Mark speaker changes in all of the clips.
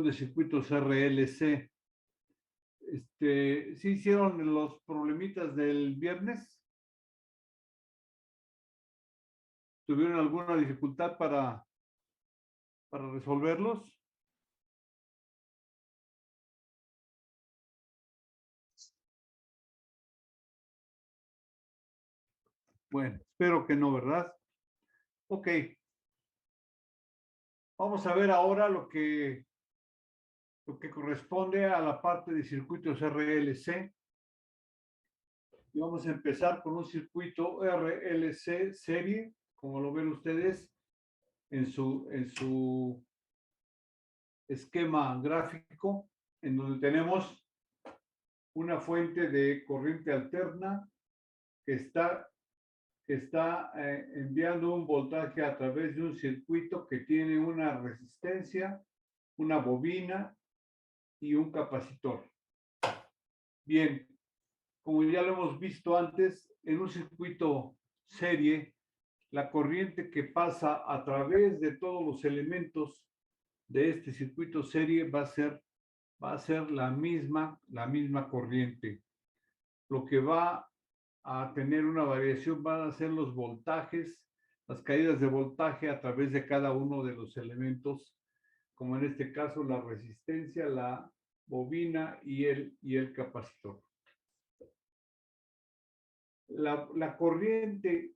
Speaker 1: de circuitos RLC. ¿Sí hicieron los problemitas del viernes? ¿Tuvieron alguna dificultad para resolverlos? Bueno, espero que no, ¿verdad? Ok. Vamos a ver ahora lo que corresponde a la parte de circuitos RLC. Y vamos a empezar con un circuito RLC serie, como lo ven ustedes en su esquema gráfico, en donde tenemos una fuente de corriente alterna que está enviando un voltaje a través de un circuito que tiene una resistencia, una bobina y un capacitor. Bien, como ya lo hemos visto antes, en un circuito serie, la corriente que pasa a través de todos los elementos de este circuito serie va a ser la misma corriente. Lo que va a tener una variación van a ser los voltajes, las caídas de voltaje a través de cada uno de los elementos, como en este caso la resistencia, la bobina y el capacitor. La corriente,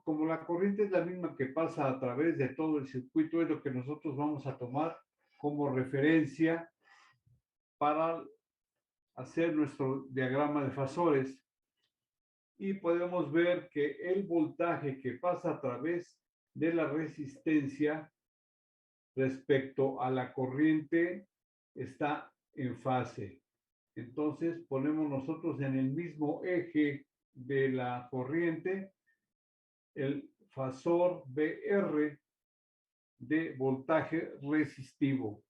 Speaker 1: como la corriente es la misma que pasa a través de todo el circuito, es lo que nosotros vamos a tomar como referencia para hacer nuestro diagrama de fasores. Y podemos ver que el voltaje que pasa a través de la resistencia respecto a la corriente está en fase. Entonces ponemos nosotros en el mismo eje de la corriente el fasor BR de voltaje resistivo.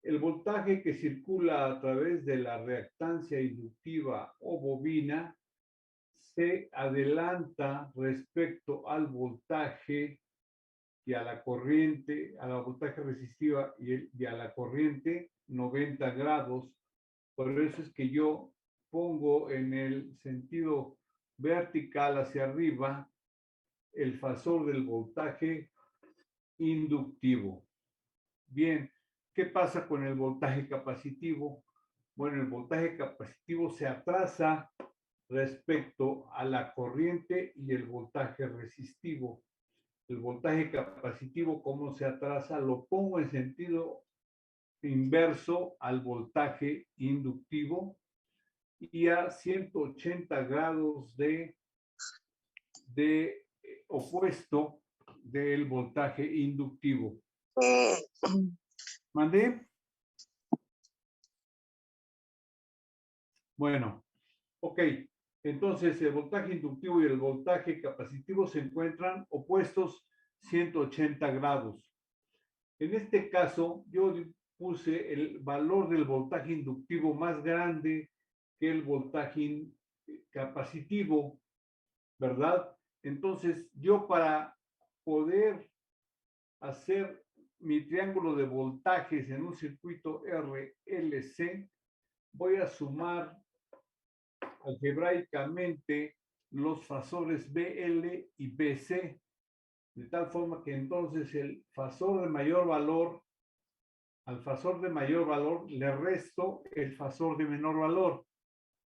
Speaker 1: El voltaje que circula a través de la reactancia inductiva o bobina se adelanta respecto al voltaje y a la corriente, a la voltaje resistiva y a la corriente 90 grados. Por eso es que yo pongo en el sentido vertical hacia arriba el fasor del voltaje inductivo. Bien, ¿qué pasa con el voltaje capacitivo? Bueno, el voltaje capacitivo se atrasa respecto a la corriente y el voltaje resistivo. El voltaje capacitivo, ¿cómo se atrasa? Lo pongo en sentido inverso al voltaje inductivo y a 180 grados de opuesto del voltaje inductivo. ¿Mandé? Bueno, ok. Entonces, el voltaje inductivo y el voltaje capacitivo se encuentran opuestos 180 grados. En este caso, yo puse el valor del voltaje inductivo más grande que el voltaje capacitivo, ¿verdad? Entonces, yo para poder hacer mi triángulo de voltajes en un circuito RLC, voy a sumar algebraicamente los fasores BL y BC, de tal forma que entonces el fasor de mayor valor, al fasor de mayor valor le resto el fasor de menor valor.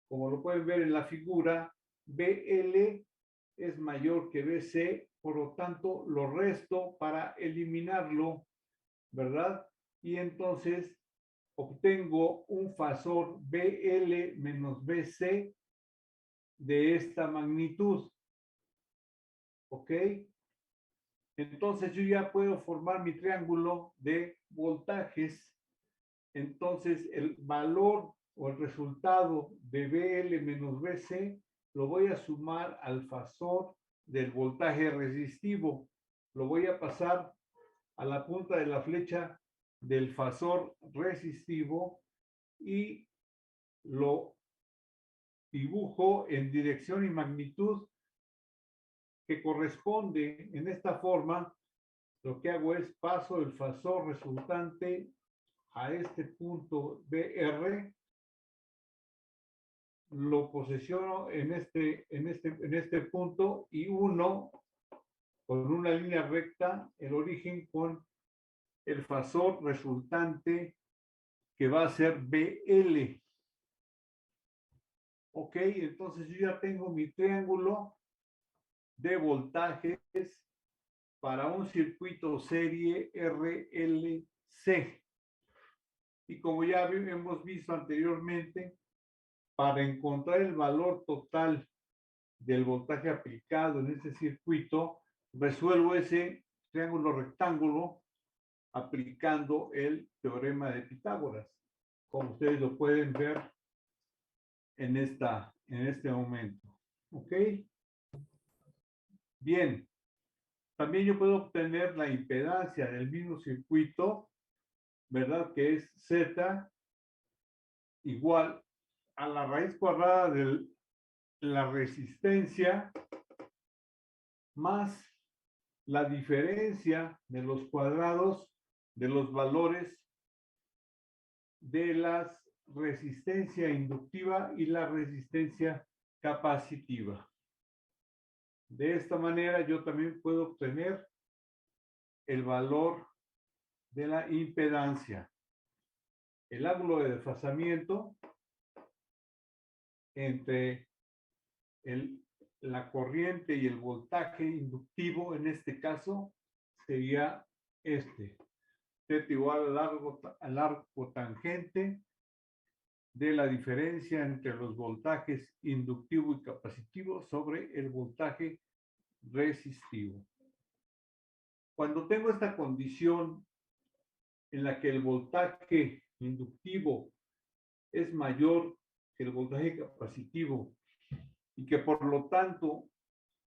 Speaker 1: Como lo pueden ver en la figura, BL es mayor que BC, por lo tanto lo resto para eliminarlo, ¿verdad? Y entonces obtengo un fasor BL menos BC de esta magnitud. ¿Ok? Entonces yo ya puedo formar mi triángulo de voltajes. Entonces el valor o el resultado de BL menos BC lo voy a sumar al fasor del voltaje resistivo. Lo voy a pasar a la punta de la flecha del fasor resistivo y lo dibujo en dirección y magnitud que corresponde. En esta forma, lo que hago es paso el fasor resultante a este punto BR, lo posiciono en este punto y uno con una línea recta el origen con el fasor resultante que va a ser BL. Ok, entonces yo ya tengo mi triángulo de voltajes para un circuito serie RLC. Y como ya hemos visto anteriormente, para encontrar el valor total del voltaje aplicado en ese circuito, resuelvo ese triángulo rectángulo aplicando el teorema de Pitágoras, como ustedes lo pueden ver en este momento. ¿Ok? Bien. También yo puedo obtener la impedancia del mismo circuito, ¿verdad? Que es Z igual a la raíz cuadrada de la resistencia más la diferencia de los cuadrados de los valores de la resistencia inductiva y la resistencia capacitiva. De esta manera yo también puedo obtener el valor de la impedancia. El ángulo de desfasamiento entre la corriente y el voltaje inductivo, en este caso, sería este. Z igual al arco tangente de la diferencia entre los voltajes inductivo y capacitivo sobre el voltaje resistivo. Cuando tengo esta condición en la que el voltaje inductivo es mayor que el voltaje capacitivo y que por lo tanto,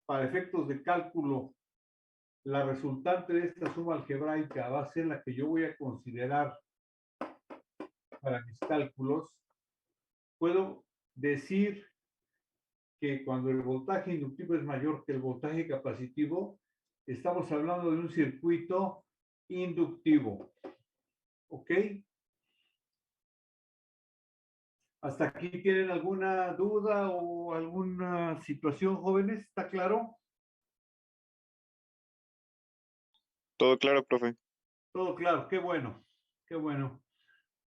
Speaker 1: para efectos de cálculo, la resultante de esta suma algebraica va a ser la que yo voy a considerar para mis cálculos, puedo decir que cuando el voltaje inductivo es mayor que el voltaje capacitivo, estamos hablando de un circuito inductivo. ¿Ok? ¿Hasta aquí tienen alguna duda o alguna situación, jóvenes? ¿Está claro?
Speaker 2: Todo claro, profe.
Speaker 1: Todo claro, qué bueno, qué bueno.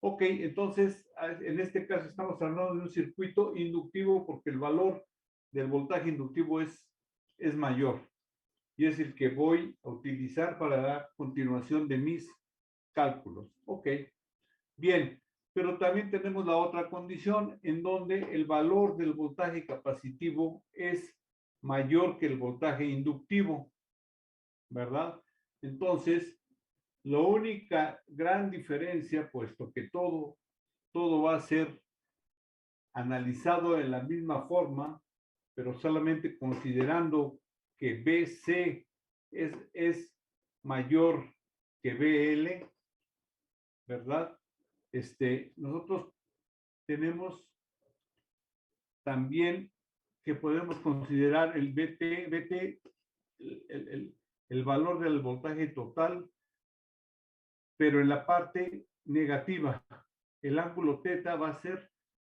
Speaker 1: Ok, entonces, en este caso estamos hablando de un circuito inductivo porque el valor del voltaje inductivo es mayor y es el que voy a utilizar para la continuación de mis cálculos. Ok, bien, pero también tenemos la otra condición en donde el valor del voltaje capacitivo es mayor que el voltaje inductivo, ¿verdad? Entonces, la única gran diferencia, puesto que todo va a ser analizado en la misma forma, pero solamente considerando que BC es mayor que BL, ¿verdad? Nosotros tenemos también que podemos considerar el BT el valor del voltaje total, pero en la parte negativa. El ángulo θ va a ser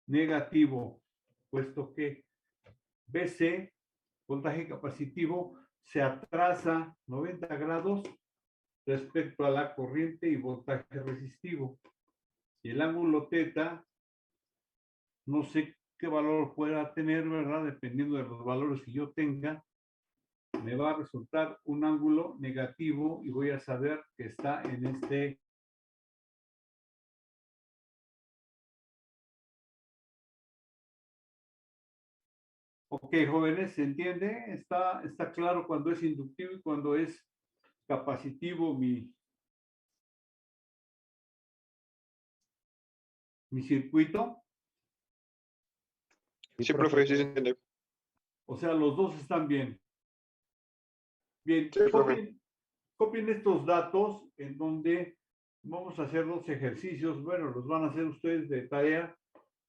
Speaker 1: negativo, puesto que BC, voltaje capacitivo, se atrasa 90 grados respecto a la corriente y voltaje resistivo. Y el ángulo θ, no sé qué valor pueda tener, ¿verdad? Dependiendo de los valores que yo tenga, me va a resultar un ángulo negativo y voy a saber que está en este. Ok, jóvenes, ¿se entiende? Está claro cuando es inductivo y cuando es capacitivo mi circuito.
Speaker 2: Sí, profe, sí se entiende.
Speaker 1: O sea, los dos están bien. Bien,
Speaker 2: Sí, profe.
Speaker 1: copien estos datos en donde vamos a hacer dos ejercicios. Bueno, los van a hacer ustedes de tarea.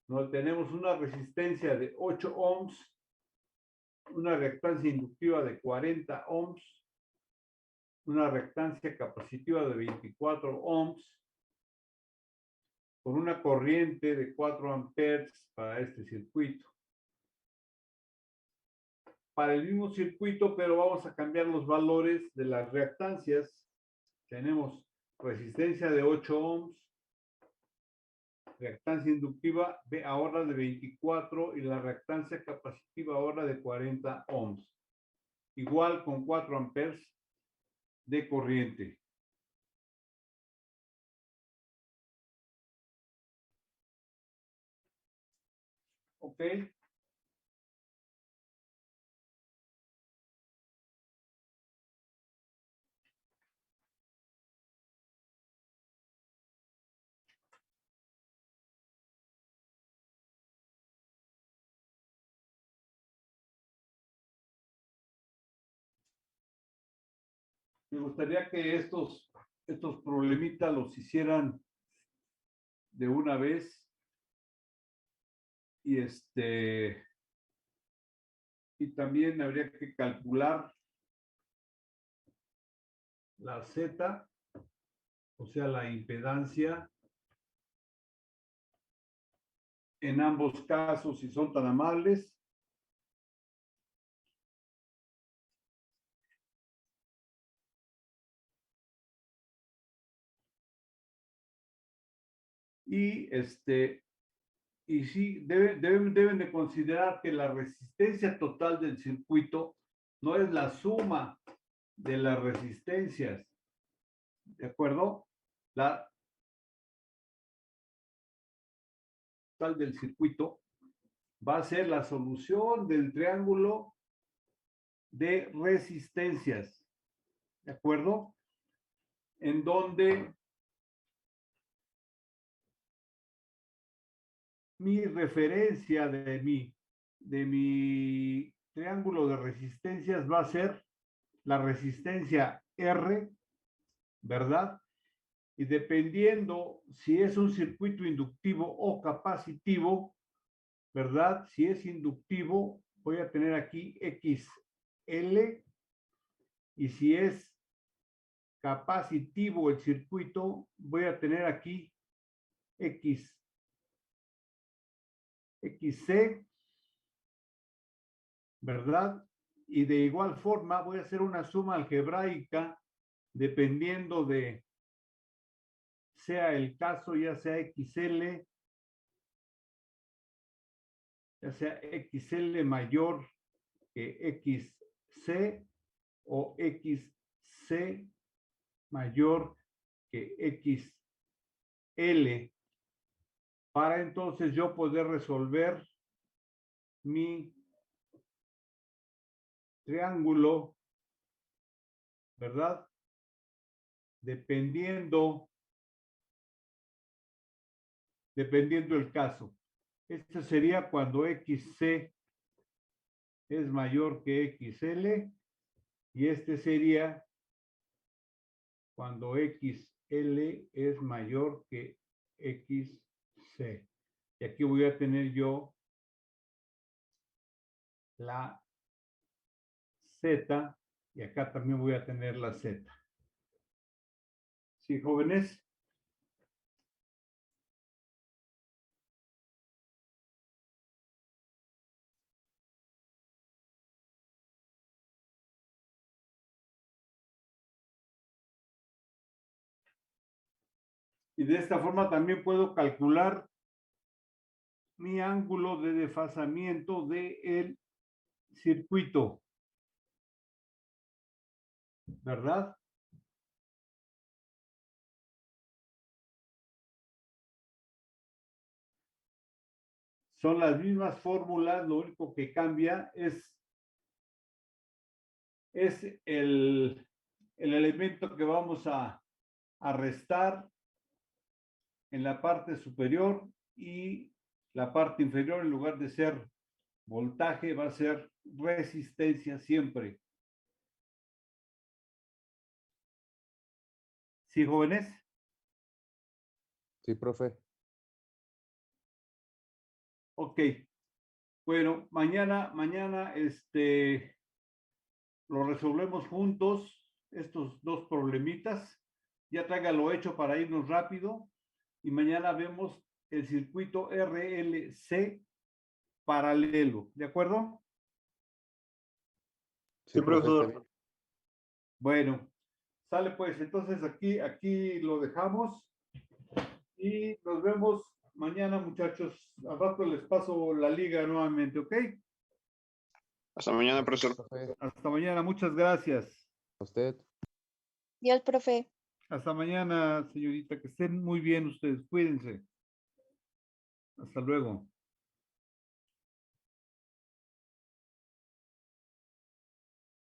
Speaker 1: Donde tenemos una resistencia de 8 ohms, una reactancia inductiva de 40 ohms, una reactancia capacitiva de 24 ohms con una corriente de 4 amperes para este circuito. Para el mismo circuito, pero vamos a cambiar los valores de las reactancias. Tenemos resistencia de 8 ohms, reactancia inductiva ahora de 24 y la reactancia capacitiva ahora de 40 ohms. Igual con 4 amperes de corriente. ¿Ok? Me gustaría que estos problemitas los hicieran de una vez y y también habría que calcular la Z, o sea, la impedancia en ambos casos, si son tan amables. Y y sí, deben de considerar que la resistencia total del circuito no es la suma de las resistencias, ¿de acuerdo? La total del circuito va a ser la solución del triángulo de resistencias, ¿de acuerdo? En donde mi referencia de mi triángulo de resistencias va a ser la resistencia R, ¿verdad? Y dependiendo si es un circuito inductivo o capacitivo, ¿verdad? Si es inductivo, voy a tener aquí XL, y si es capacitivo el circuito, voy a tener aquí XC, ¿verdad? Y de igual forma voy a hacer una suma algebraica dependiendo de, sea el caso, ya sea XL, ya sea XL mayor que XC o XC mayor que XL, para entonces yo poder resolver mi triángulo, ¿verdad? Dependiendo el caso. Esto sería cuando XC es mayor que XL y este sería cuando XL es mayor que XC. Y aquí voy a tener yo la Z y acá también voy a tener la Z. ¿Sí, jóvenes? Y de esta forma también puedo calcular mi ángulo de desfasamiento del circuito, ¿verdad? Son las mismas fórmulas, lo único que cambia es el elemento que vamos a restar en la parte superior, y la parte inferior, en lugar de ser voltaje, va a ser resistencia siempre. ¿Sí, jóvenes?
Speaker 3: Sí, profe.
Speaker 1: Ok. Bueno, mañana lo resolvemos juntos, estos dos problemitas. Ya tráigalo hecho para irnos rápido. y mañana vemos el circuito RLC paralelo. ¿De acuerdo?
Speaker 3: Sí, profe, está
Speaker 4: profesor.
Speaker 3: bien.
Speaker 1: Bueno, sale pues. Entonces aquí lo dejamos y nos vemos mañana, muchachos. Al rato les paso la liga nuevamente, ¿ok?
Speaker 2: Hasta mañana, profesor.
Speaker 3: Profe,
Speaker 1: Hasta mañana. Muchas gracias.
Speaker 3: a usted.
Speaker 5: Dios, profe.
Speaker 1: Hasta mañana, señorita. Que estén muy bien ustedes. Cuídense. Hasta luego.